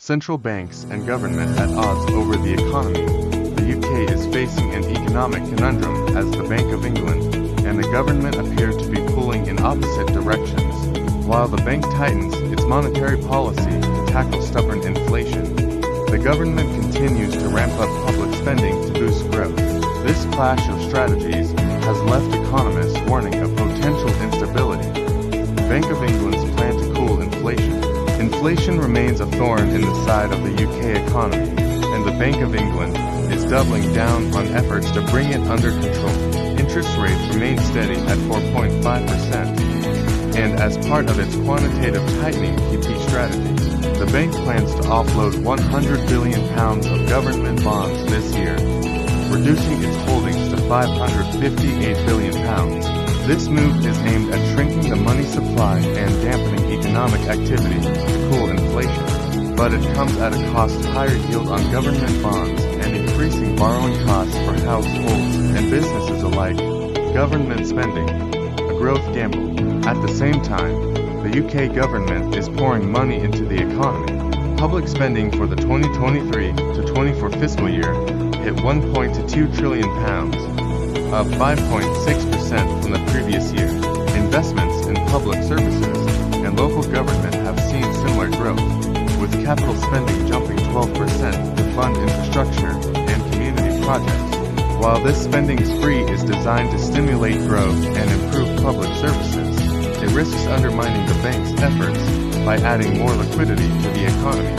Central banks and government at odds over the economy. The UK is facing an economic conundrum as the Bank of England and the government appear to be pulling in opposite directions. While the bank tightens its monetary policy to tackle stubborn inflation, the government continues to ramp up public spending to boost growth. This clash of strategies has left economists warning of potential instability. The Bank of England's plan to cool inflation. Inflation remains a thorn in the side of the UK economy, and the Bank of England is doubling down on efforts to bring it under control. Interest rates remain steady at 4.5%, and as part of its quantitative tightening QT strategy, the bank plans to offload £100 billion of government bonds this year, reducing its holdings to £558 billion. This move is aimed at shrinking the money supply and dampening economic activity to cool inflation, but it comes at a cost of higher yield on government bonds and increasing borrowing costs for households and businesses alike. Government spending, a growth gamble. At the same time, the UK government is pouring money into the economy. Public spending for the 2023-24 fiscal year hit £1.2 trillion, up 5.6% from the previous year. Investments in public services and local government have seen similar growth, with capital spending jumping 12% to fund infrastructure and community projects. While this spending spree is designed to stimulate growth and improve public services, it risks undermining the bank's efforts by adding more liquidity to the economy.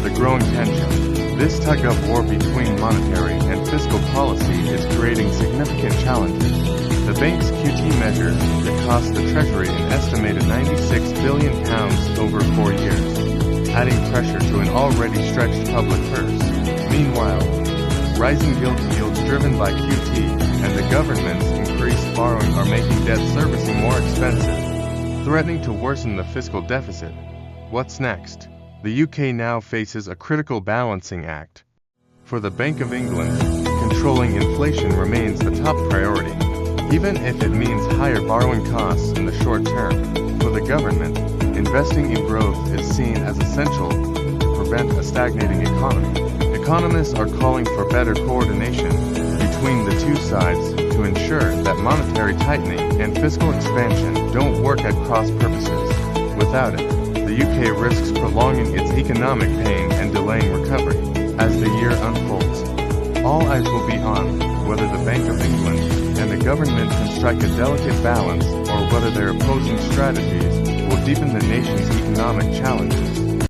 The growing tension. This tug-of-war between monetary and fiscal policy is creating significant challenges. The bank's QT measures could cost the Treasury an estimated £96 billion over 4 years, adding pressure to an already stretched public purse. Meanwhile, rising gilt yields driven by QT and the government's increased borrowing are making debt servicing more expensive, threatening to worsen the fiscal deficit. What's next? The UK now faces a critical balancing act. For the Bank of England, controlling inflation remains the top priority, even if it means higher borrowing costs in the short term. For the government, investing in growth is seen as essential to prevent a stagnating economy. Economists are calling for better coordination between the two sides to ensure that monetary tightening and fiscal expansion don't work at cross purposes. Without it, the UK risks prolonging its economic pain and delaying recovery. As the year unfolds, all eyes will be on whether the Bank of England and the government can strike a delicate balance or whether their opposing strategies will deepen the nation's economic challenges.